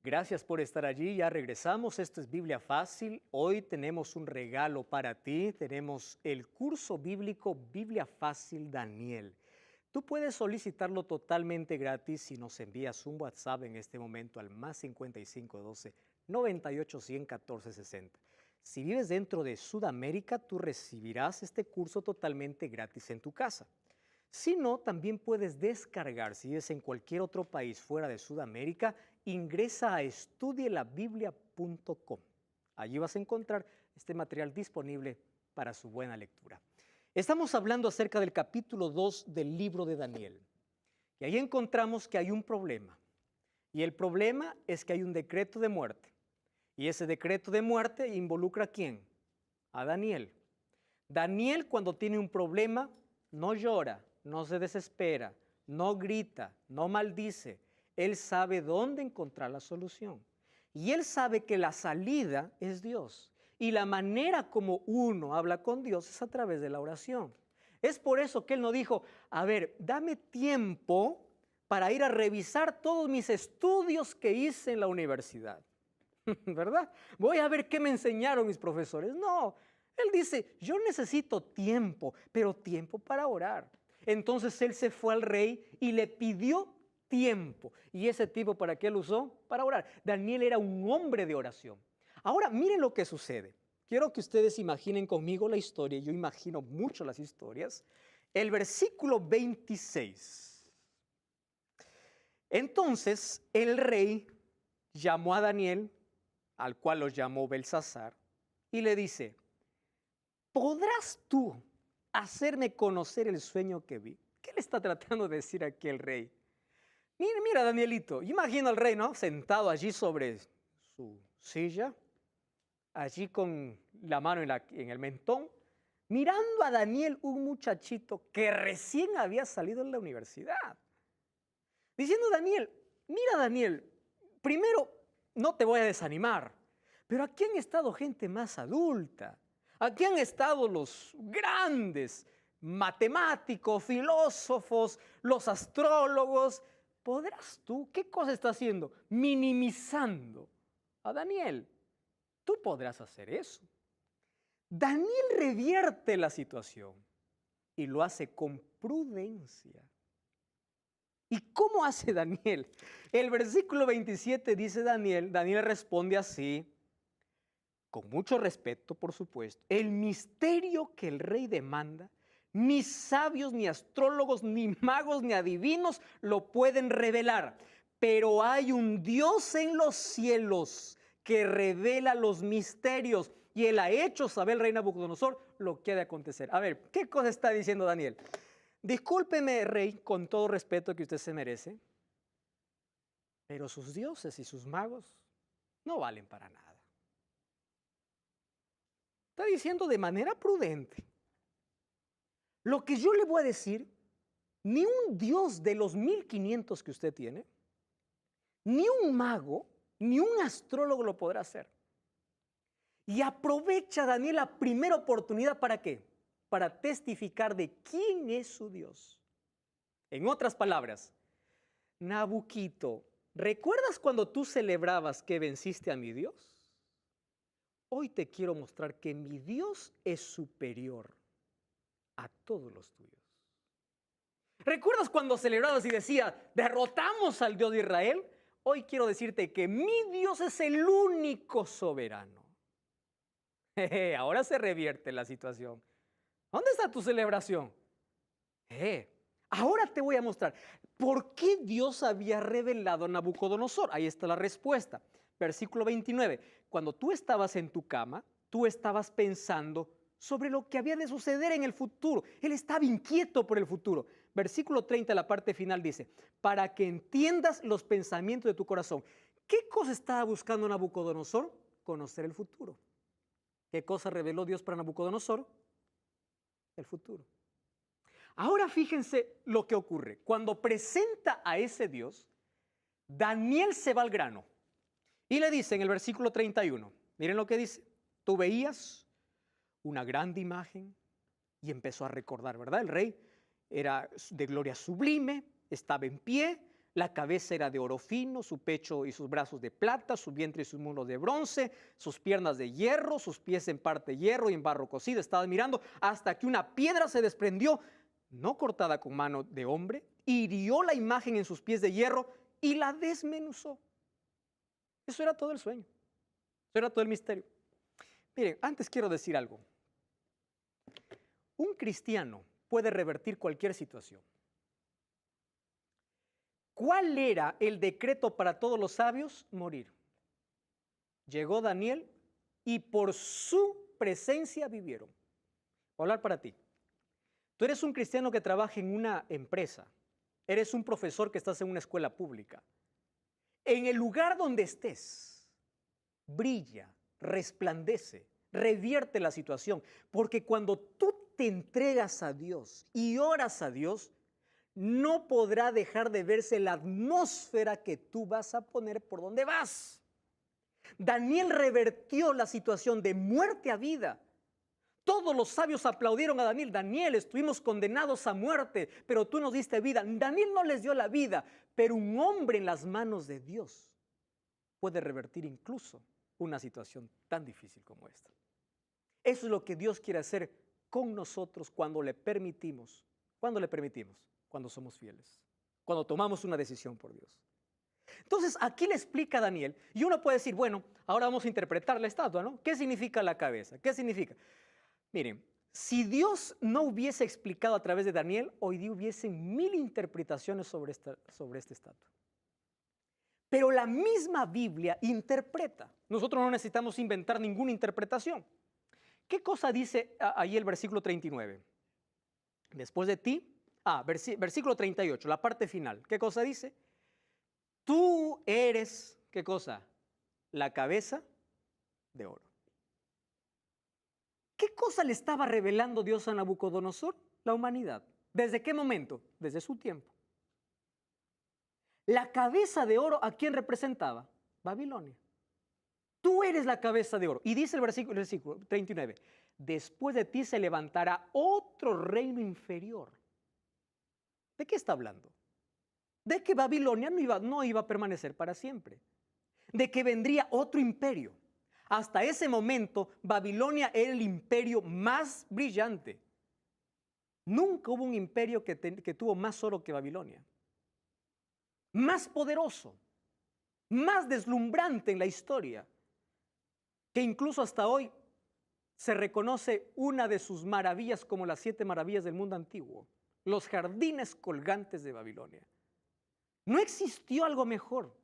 Gracias por estar allí, ya regresamos, esto es Biblia Fácil, hoy tenemos un regalo para ti, tenemos el curso bíblico Biblia Fácil Daniel. Tú puedes solicitarlo totalmente gratis si nos envías un WhatsApp en este momento al más 5512 98 100 14 60. Si vives dentro de Sudamérica, tú recibirás este curso totalmente gratis en tu casa. Si no, también puedes descargar, si vives en cualquier otro país fuera de Sudamérica, ingresa a estudielabiblia.com. Allí vas a encontrar este material disponible para su buena lectura. Estamos hablando acerca del capítulo 2 del libro de Daniel. Y ahí encontramos que hay un problema. Y el problema es que hay un decreto de muerte. Y ese decreto de muerte involucra ¿a quién? A Daniel. Daniel, cuando tiene un problema, no llora, no se desespera, no grita, no maldice. Él sabe dónde encontrar la solución. Y él sabe que la salida es Dios. Y la manera como uno habla con Dios es a través de la oración. Es por eso que él no dijo, a ver, dame tiempo para ir a revisar todos mis estudios que hice en la universidad. ¿Verdad? Voy a ver qué me enseñaron mis profesores. No, él dice, yo necesito tiempo, pero tiempo para orar. Entonces él se fue al rey y le pidió tiempo. ¿Y ese tiempo para qué lo usó? Para orar. Daniel era un hombre de oración. Ahora, miren lo que sucede. Quiero que ustedes imaginen conmigo la historia. Yo imagino mucho las historias. El versículo 26. Entonces el rey llamó a Daniel, al cual lo llamó Belsasar, y le dice, ¿podrás tú hacerme conocer el sueño que vi? ¿Qué le está tratando de decir aquí el rey? Mira, mira, Danielito, imagino al rey, ¿no? Sentado allí sobre su silla, allí con la mano en el mentón, mirando a Daniel, un muchachito que recién había salido de la universidad. Diciendo, Daniel, mira, Daniel, primero no te voy a desanimar, pero aquí han estado gente más adulta. Aquí han estado los grandes matemáticos, filósofos, los astrólogos. ¿Podrás tú? ¿Qué cosa está haciendo? Minimizando a Daniel. Tú podrás hacer eso. Daniel revierte la situación y lo hace con prudencia. ¿Y cómo hace Daniel? El versículo 27 dice Daniel responde así, con mucho respeto, por supuesto, el misterio que el rey demanda, ni sabios, ni astrólogos, ni magos, ni adivinos lo pueden revelar, pero hay un Dios en los cielos que revela los misterios, y él ha hecho saber al rey Nabucodonosor lo que ha de acontecer. A ver, ¿qué cosa está diciendo Daniel? Discúlpeme, rey, con todo respeto que usted se merece, pero sus dioses y sus magos no valen para nada. Está diciendo de manera prudente. Lo que yo le voy a decir, ni un dios de los 1500 que usted tiene, ni un mago, ni un astrólogo lo podrá hacer. Y aprovecha Daniel la primera oportunidad, ¿para qué? Para testificar de quién es su Dios. En otras palabras, Nabuquito, ¿recuerdas cuando tú celebrabas que venciste a mi Dios? Hoy te quiero mostrar que mi Dios es superior a todos los tuyos. ¿Recuerdas cuando celebrabas y decías, derrotamos al Dios de Israel? Hoy quiero decirte que mi Dios es el único soberano. Ahora se revierte la situación. ¿Dónde está tu celebración? Ahora te voy a mostrar por qué Dios había revelado a Nabucodonosor. Ahí está la respuesta. Versículo 29. Cuando tú estabas en tu cama, tú estabas pensando sobre lo que había de suceder en el futuro. Él estaba inquieto por el futuro. Versículo 30, la parte final dice, para que entiendas los pensamientos de tu corazón. ¿Qué cosa estaba buscando Nabucodonosor? Conocer el futuro. ¿Qué cosa reveló Dios para Nabucodonosor? El futuro. Ahora fíjense lo que ocurre. Cuando presenta a ese Dios, Daniel se va al grano y le dice en el versículo 31, miren lo que dice, tú veías una grande imagen y empezó a recordar, ¿verdad? El rey era de gloria sublime, estaba en pie, la cabeza era de oro fino, su pecho y sus brazos de plata, su vientre y sus muslos de bronce, sus piernas de hierro, sus pies en parte hierro y en barro cocido. Estaba mirando hasta que una piedra se desprendió, no cortada con mano de hombre, hirió la imagen en sus pies de hierro y la desmenuzó. Eso era todo el sueño, eso era todo el misterio. Miren, antes quiero decir algo. Un cristiano puede revertir cualquier situación. ¿Cuál era el decreto para todos los sabios? Morir. Llegó Daniel y por su presencia vivieron. Voy a hablar para ti. Tú eres un cristiano que trabaja en una empresa. Eres un profesor que estás en una escuela pública. En el lugar donde estés, brilla, resplandece, revierte la situación. Porque cuando tú te entregas a Dios y oras a Dios, no podrá dejar de verse la atmósfera que tú vas a poner por donde vas. Daniel revertió la situación de muerte a vida. Todos los sabios aplaudieron a Daniel. Daniel, estuvimos condenados a muerte, pero tú nos diste vida. Daniel no les dio la vida, pero un hombre en las manos de Dios puede revertir incluso una situación tan difícil como esta. Eso es lo que Dios quiere hacer con nosotros cuando le permitimos. ¿Cuándo le permitimos? Cuando somos fieles, cuando tomamos una decisión por Dios. Entonces, aquí le explica a Daniel, y uno puede decir, bueno, ahora vamos a interpretar la estatua, ¿no? ¿Qué significa la cabeza? ¿Qué significa? Miren, si Dios no hubiese explicado a través de Daniel, hoy día hubiesen 1000 interpretaciones sobre esta estatua. Pero la misma Biblia interpreta. Nosotros no necesitamos inventar ninguna interpretación. ¿Qué cosa dice ahí el versículo 39? Después de ti, versículo 38, la parte final. ¿Qué cosa dice? Tú eres, ¿qué cosa? La cabeza de oro. ¿Qué cosa le estaba revelando Dios a Nabucodonosor? La humanidad. ¿Desde qué momento? Desde su tiempo. La cabeza de oro, ¿a quién representaba? Babilonia. Tú eres la cabeza de oro. Y dice el versículo 39, después de ti se levantará otro reino inferior. ¿De qué está hablando? De que Babilonia no iba a permanecer para siempre. De que vendría otro imperio. Hasta ese momento, Babilonia era el imperio más brillante. Nunca hubo un imperio que tuvo más oro que Babilonia. Más poderoso, más deslumbrante en la historia, que incluso hasta hoy se reconoce una de sus maravillas como las 7 maravillas del mundo antiguo, los jardines colgantes de Babilonia. No existió algo mejor.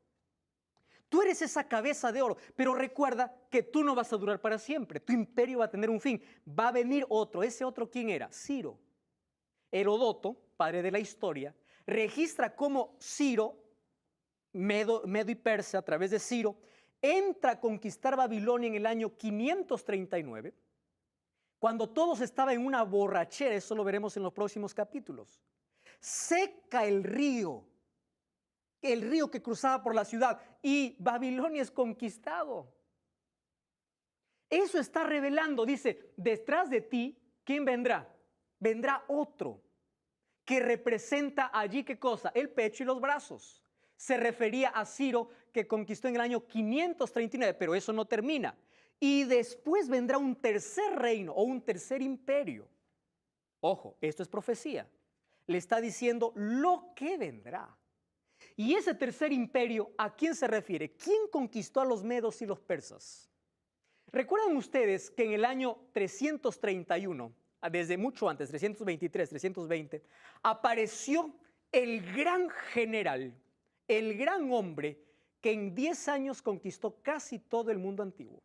Tú eres esa cabeza de oro, pero recuerda que tú no vas a durar para siempre. Tu imperio va a tener un fin. Va a venir otro. ¿Ese otro quién era? Ciro. Heródoto, padre de la historia, registra cómo Ciro, Medo y Persia, a través de Ciro, entra a conquistar Babilonia en el año 539, cuando todos estaban en una borrachera. Eso lo veremos en los próximos capítulos. Seca el río que cruzaba por la ciudad, y Babilonia es conquistado. Eso está revelando, dice, detrás de ti, ¿quién vendrá? Vendrá otro que representa allí, ¿qué cosa? El pecho y los brazos. Se refería a Ciro, que conquistó en el año 539, pero eso no termina. Y después vendrá un tercer reino o un tercer imperio. Ojo, esto es profecía. Le está diciendo lo que vendrá. Y ese tercer imperio, ¿a quién se refiere? ¿Quién conquistó a los medos y los persas? ¿Recuerdan ustedes que en el año 331, desde mucho antes, 323, 320, apareció el gran general, el gran hombre que en 10 años conquistó casi todo el mundo antiguo?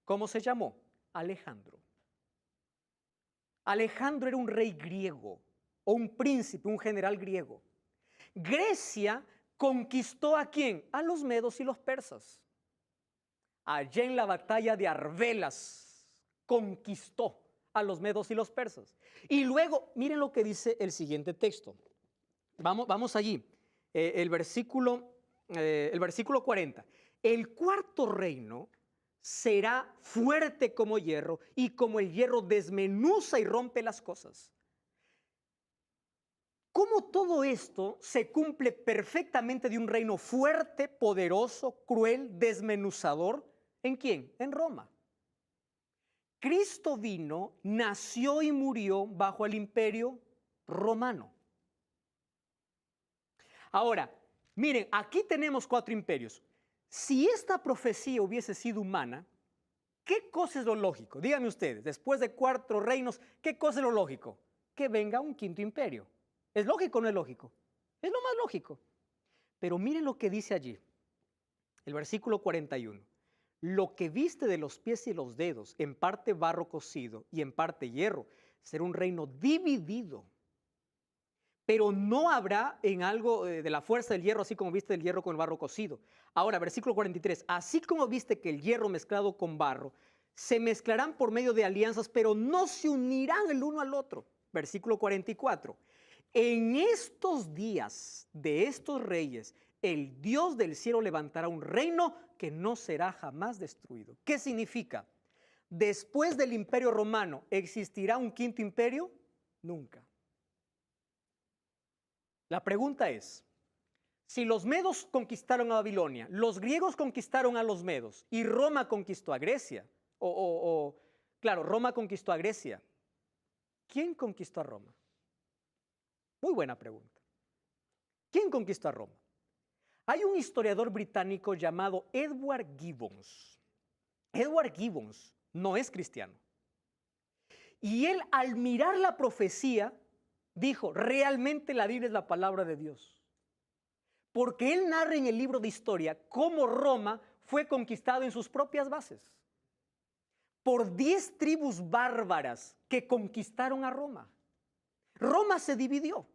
¿Cómo se llamó? Alejandro. Alejandro era un rey griego o un príncipe, un general griego. Grecia conquistó ¿a quién? A los medos y los persas. Allá en la batalla de Arbelas conquistó a los medos y los persas. Y luego, miren lo que dice el siguiente texto. Vamos allí. El versículo 40. El cuarto reino será fuerte como hierro, y como el hierro desmenuza y rompe las cosas. ¿Cómo todo esto se cumple perfectamente de un reino fuerte, poderoso, cruel, desmenuzador? ¿En quién? En Roma. Cristo vino, nació y murió bajo el imperio romano. Ahora, miren, aquí tenemos 4 imperios. Si esta profecía hubiese sido humana, ¿qué cosa es lo lógico? Díganme ustedes, después de 4 reinos, ¿qué cosa es lo lógico? Que venga un 5º imperio. ¿Es lógico o no es lógico? Es lo más lógico. Pero miren lo que dice allí, el versículo 41. Lo que viste de los pies y los dedos, en parte barro cocido y en parte hierro, será un reino dividido. Pero no habrá en algo de la fuerza del hierro, así como viste el hierro con el barro cocido. Ahora, versículo 43. Así como viste que el hierro mezclado con barro, se mezclarán por medio de alianzas, pero no se unirán el uno al otro. Versículo 44. En estos días de estos reyes, el Dios del cielo levantará un reino que no será jamás destruido. ¿Qué significa? Después del imperio romano, ¿existirá un 5º imperio? Nunca. La pregunta es, si los medos conquistaron a Babilonia, los griegos conquistaron a los medos y Roma conquistó a Grecia, claro, Roma conquistó a Grecia, ¿quién conquistó a Roma? Muy buena pregunta. ¿Quién conquistó a Roma? Hay un historiador británico llamado Edward Gibbons. Edward Gibbons no es cristiano. Y él, al mirar la profecía, dijo, realmente la Biblia es la palabra de Dios. Porque él narra en el libro de historia cómo Roma fue conquistado en sus propias bases. por 10 tribus bárbaras que conquistaron a Roma. Roma se dividió.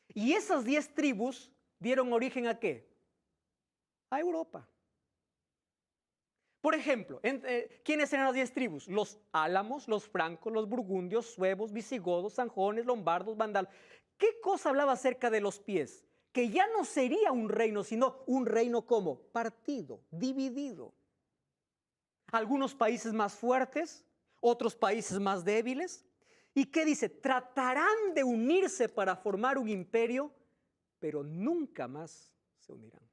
Y esas 10 tribus dieron origen ¿a qué? A Europa. Por ejemplo, ¿quiénes eran las 10 tribus? Los álamos, los francos, los burgundios, suevos, visigodos, sanjones, lombardos, vandalos. ¿Qué cosa hablaba acerca de los pies? Que ya no sería un reino, sino un reino como partido, dividido. Algunos países más fuertes, otros países más débiles. ¿Y qué dice? Tratarán de unirse para formar un imperio, pero nunca más se unirán.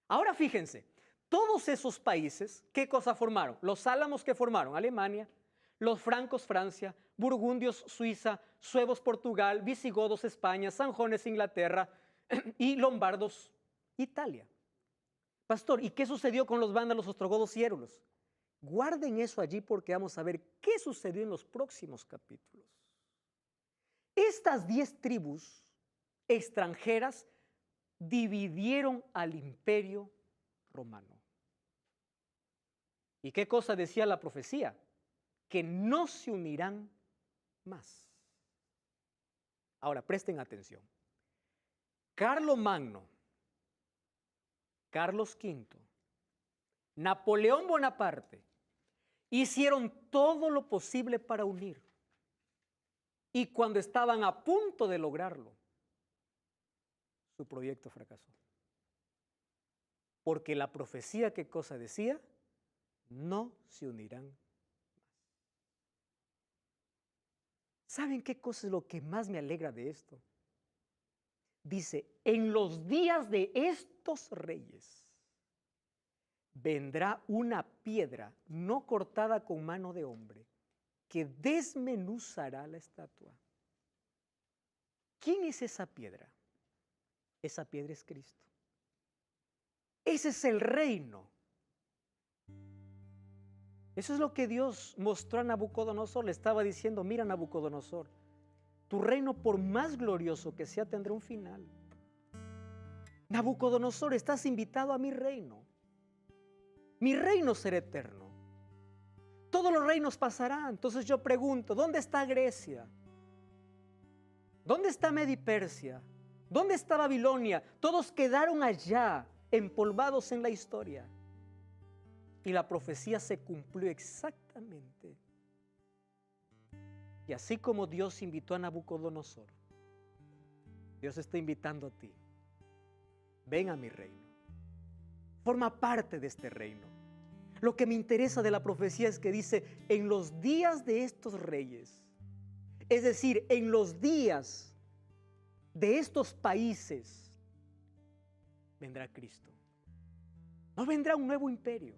Ahora fíjense, todos esos países, ¿qué cosa formaron? Los álamos que formaron Alemania, los francos Francia, burgundios Suiza, suevos Portugal, visigodos España, sanjones Inglaterra y lombardos Italia. Pastor, ¿y qué sucedió con los vándalos, ostrogodos y érulos? Guarden eso allí porque vamos a ver qué sucedió en los próximos capítulos. Estas 10 tribus extranjeras dividieron al imperio romano. ¿Y qué cosa decía la profecía? Que no se unirán más. Ahora, presten atención. Carlomagno, Carlos V, Napoleón Bonaparte hicieron todo lo posible para unir. Y cuando estaban a punto de lograrlo, su proyecto fracasó. Porque la profecía, ¿qué cosa decía? No se unirán más. ¿Saben qué cosa es lo que más me alegra de esto? Dice, en los días de estos reyes vendrá una piedra no cortada con mano de hombre que desmenuzará la estatua. ¿Quién es esa piedra? Esa piedra es Cristo. Ese es el reino. Eso es lo que Dios mostró a Nabucodonosor. Le estaba diciendo, mira Nabucodonosor, tu reino por más glorioso que sea tendrá un final. Nabucodonosor, estás invitado a mi reino. Mi reino será eterno. Todos los reinos pasarán. Entonces yo pregunto, ¿dónde está Grecia? ¿Dónde está Media-Persia? ¿Dónde está Babilonia? Todos quedaron allá, empolvados en la historia. Y la profecía se cumplió exactamente. Y así como Dios invitó a Nabucodonosor, Dios está invitando a ti. Ven a mi reino. Forma parte de este reino. Lo que me interesa de la profecía es que dice, en los días de estos reyes, es decir, en los días de estos países, vendrá Cristo. No vendrá un nuevo imperio.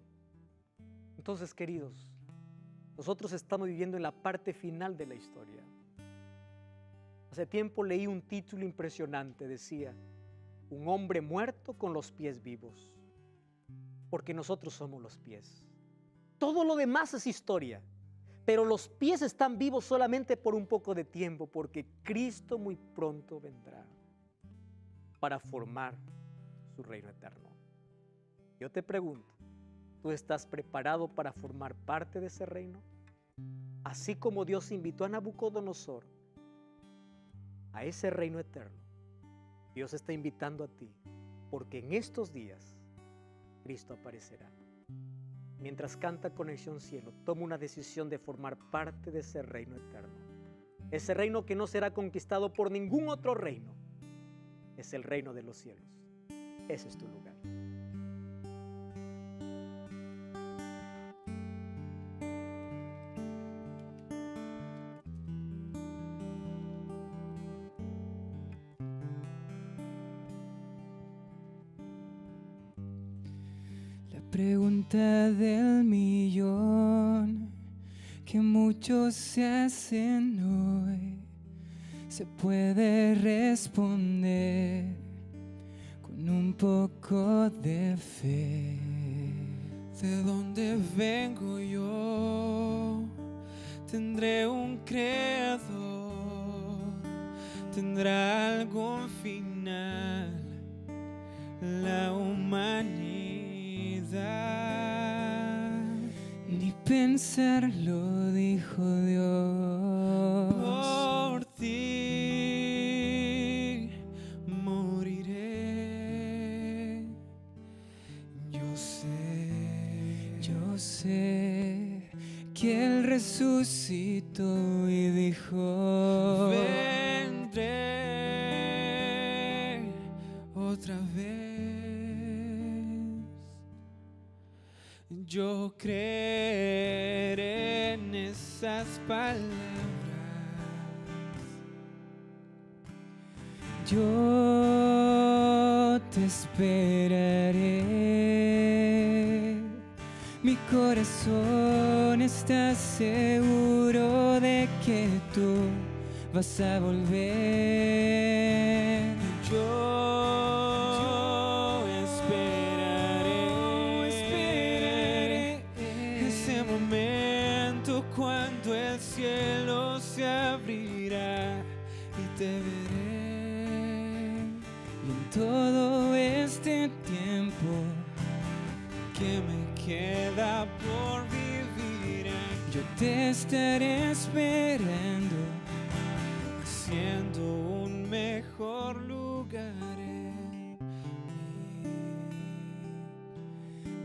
Entonces, queridos, nosotros estamos viviendo en la parte final de la historia. Hace tiempo leí un título impresionante, decía, un hombre muerto con los pies vivos, porque nosotros somos los pies. Todo lo demás es historia, pero los pies están vivos solamente por un poco de tiempo, porque Cristo muy pronto vendrá para formar su reino eterno. Yo te pregunto, ¿tú estás preparado para formar parte de ese reino? Así como Dios invitó a Nabucodonosor a ese reino eterno, Dios está invitando a ti, porque en estos días Cristo aparecerá. Mientras canta Conexión Cielo, toma una decisión de formar parte de ese reino eterno. Ese reino que no será conquistado por ningún otro reino. Es el reino de los cielos. Ese es tu lugar. Pregunta del millón que muchos se hacen hoy, se puede responder con un poco de fe. ¿De dónde vengo yo? Tendré un creador, tendrá algún final la humanidad. Ni pensarlo, dijo Dios. Por ti moriré. Yo sé Que Él resucitó y dijo: vendré otra vez. Yo creeré en esas palabras. Yo te esperaré. Mi corazón está seguro de que tú vas a volver. Yo esperaré ese momento cuando el cielo se abrirá y te veré. Y en todo este tiempo Que me queda por vivir, yo te estaré esperando, siendo un mejor lugar en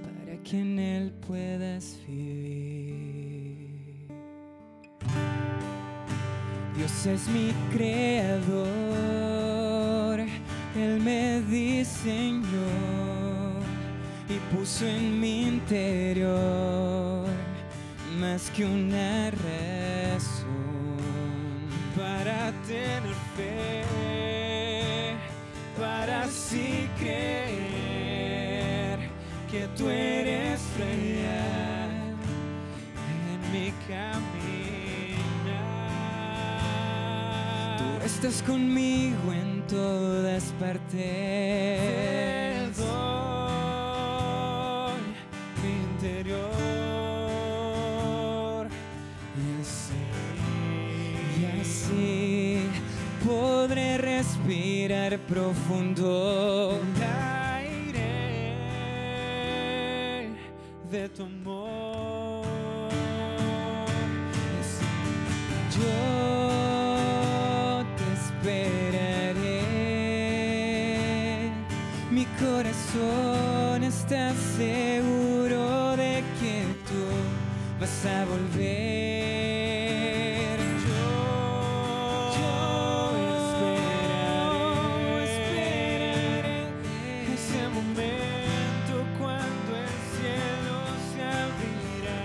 para que en Él puedas vivir. Dios es mi creador, Él me diseñó y puso en mi interior más que una razón para tener fe, para así creer que tú eres real en mi caminar. Tú estás conmigo en todas partes. Te doy mi interior Y así podré respirar profundo. el aire de tu amor. Yo te esperaré. Mi corazón está seguro de que tú vas a volver. Yo esperaré ese momento cuando el cielo se abrirá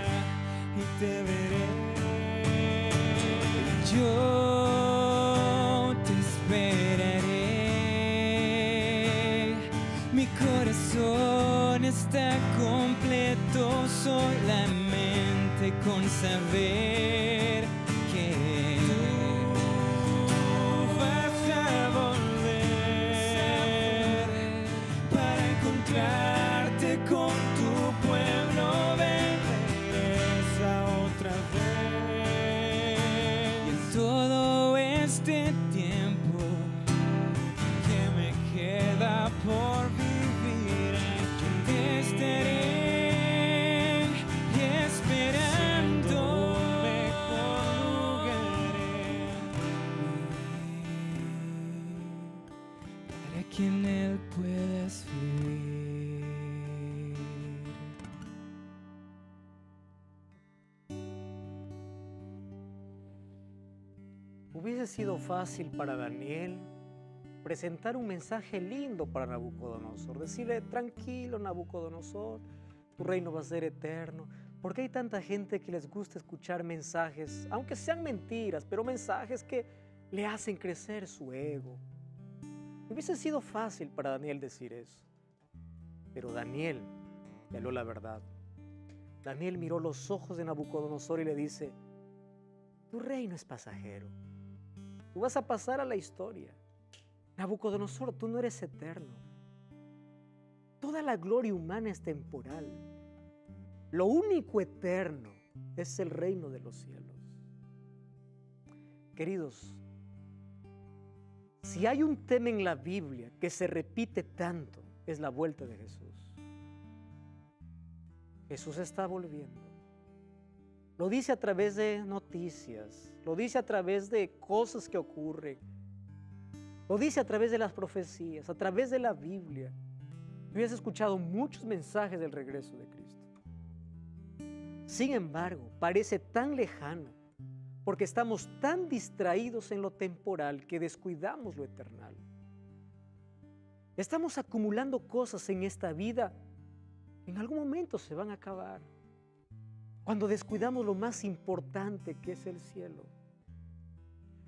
y te veré. Yo te esperaré. Mi corazón está completo solamente con saber que Tú vas a volver para encontrarte con tu pueblo. Ven, regresa otra vez. y en todo este tiempo Que me queda por vivir, yo te estaré esperando. un mejor lugar Para que en Él puedas vivir. Hubiese sido fácil para Daniel presentar un mensaje lindo para Nabucodonosor, decirle: tranquilo, Nabucodonosor, tu reino va a ser eterno. Porque hay tanta gente que les gusta escuchar mensajes, aunque sean mentiras, pero mensajes que le hacen crecer su ego. Hubiese sido fácil para Daniel decir eso, pero Daniel le habló la verdad. Daniel miró los ojos de Nabucodonosor y le dice: tu reino es pasajero, tú vas a pasar a la historia. Nabucodonosor, tú no eres eterno. Toda la gloria humana es temporal. Lo único eterno es el reino de los cielos. Queridos, si hay un tema en la Biblia que se repite tanto, es la vuelta de Jesús. Jesús está volviendo. Lo dice a través de noticias, lo dice a través de cosas que ocurren, lo dice a través de las profecías, a través de la Biblia. Tú has escuchado muchos mensajes del regreso de Cristo. Sin embargo, parece tan lejano porque estamos tan distraídos en lo temporal que descuidamos lo eternal. Estamos acumulando cosas en esta vida, en algún momento se van a acabar. Cuando descuidamos lo más importante que es el cielo.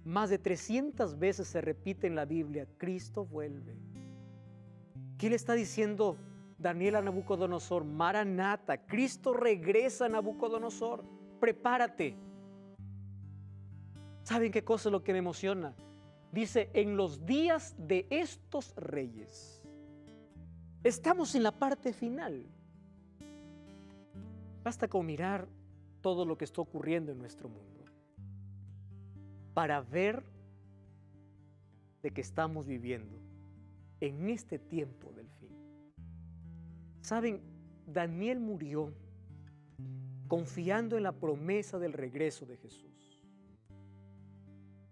Más de 300 veces se repite en la Biblia, Cristo vuelve. ¿Qué le está diciendo Daniel a Nabucodonosor? Maranata, Cristo regresa a Nabucodonosor, prepárate. ¿Saben qué cosa es lo que me emociona? Dice, en los días de estos reyes. Estamos en la parte final. Basta con mirar todo lo que está ocurriendo en nuestro mundo para ver de que estamos viviendo en este tiempo del fin. Saben, Daniel murió confiando en la promesa del regreso de Jesús.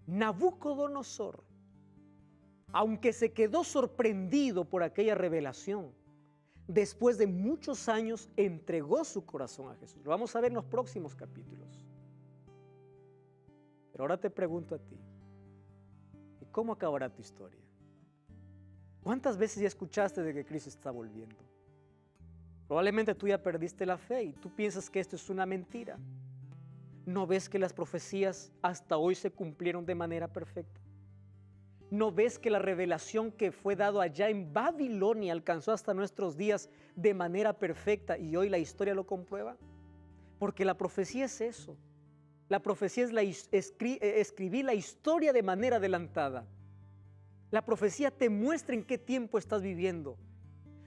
Nabucodonosor, aunque se quedó sorprendido por aquella revelación, después de muchos años entregó su corazón a Jesús. Lo vamos a ver en los próximos capítulos. Pero ahora te pregunto a ti, ¿y cómo acabará tu historia? ¿Cuántas veces ya escuchaste de que Cristo está volviendo? Probablemente tú ya perdiste la fe y tú piensas que esto es una mentira. ¿No ves que las profecías hasta hoy se cumplieron de manera perfecta? ¿No ves que la revelación que fue dado allá en Babilonia alcanzó hasta nuestros días de manera perfecta y hoy la historia lo comprueba? Porque la profecía es eso. La profecía es escribir la historia de manera adelantada. La profecía te muestra en qué tiempo estás viviendo.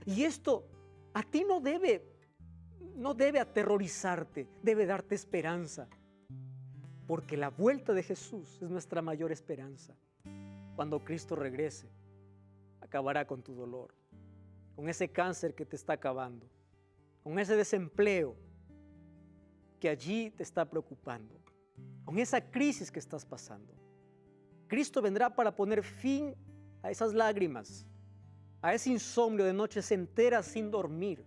Y esto a ti no debe aterrorizarte, debe darte esperanza. Porque la vuelta de Jesús es nuestra mayor esperanza. Cuando Cristo regrese, acabará con tu dolor, con ese cáncer que te está acabando, con ese desempleo que allí te está preocupando, con esa crisis que estás pasando. Cristo vendrá para poner fin a esas lágrimas, a ese insomnio de noches enteras sin dormir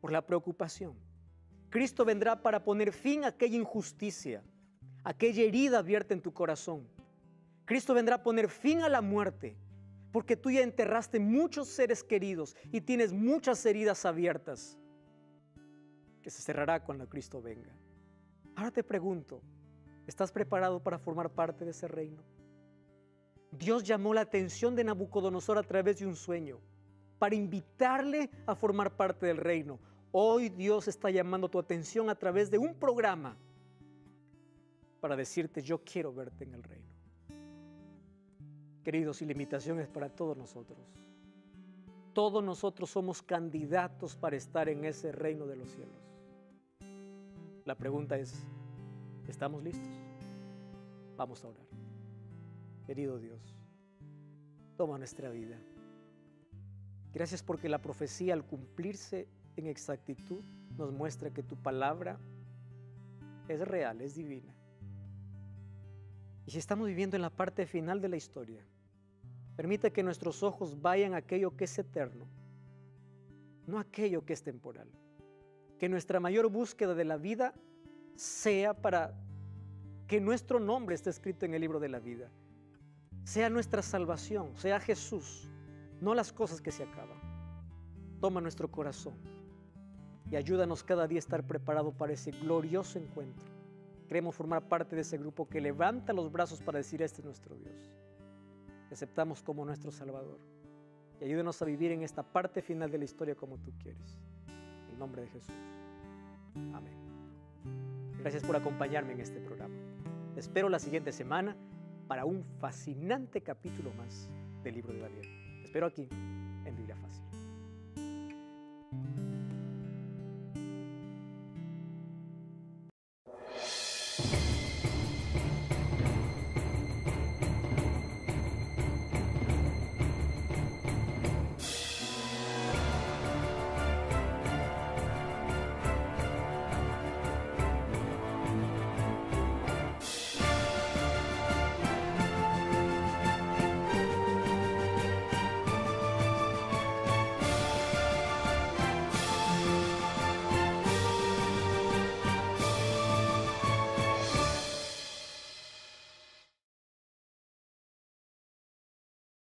por la preocupación. Cristo vendrá para poner fin a aquella injusticia, a aquella herida abierta en tu corazón. Cristo vendrá a poner fin a la muerte, porque tú ya enterraste muchos seres queridos y tienes muchas heridas abiertas que se cerrará cuando Cristo venga. Ahora te pregunto, ¿estás preparado para formar parte de ese reino? Dios llamó la atención de Nabucodonosor a través de un sueño para invitarle a formar parte del reino. Hoy Dios está llamando tu atención a través de un programa para decirte, yo quiero verte en el reino. Queridos, y la invitación es para todos nosotros. Todos nosotros somos candidatos para estar en ese reino de los cielos. La pregunta es, ¿estamos listos? Vamos a orar. Querido Dios, toma nuestra vida. Gracias porque la profecía al cumplirse en exactitud nos muestra que tu palabra es real, es divina. Y si estamos viviendo en la parte final de la historia, permite que nuestros ojos vayan a aquello que es eterno, no aquello que es temporal. Que nuestra mayor búsqueda de la vida sea para que nuestro nombre esté escrito en el libro de la vida. Sea nuestra salvación, sea Jesús, no las cosas que se acaban. Toma nuestro corazón y ayúdanos cada día a estar preparado para ese glorioso encuentro. Queremos formar parte de ese grupo que levanta los brazos para decir, este es nuestro Dios. Te aceptamos como nuestro Salvador. Y ayúdanos a vivir en esta parte final de la historia como tú quieres. En el nombre de Jesús. Amén. Gracias por acompañarme en este programa. Te espero la siguiente semana para un fascinante capítulo más del libro de Daniel. Te espero aquí en Biblia Fácil.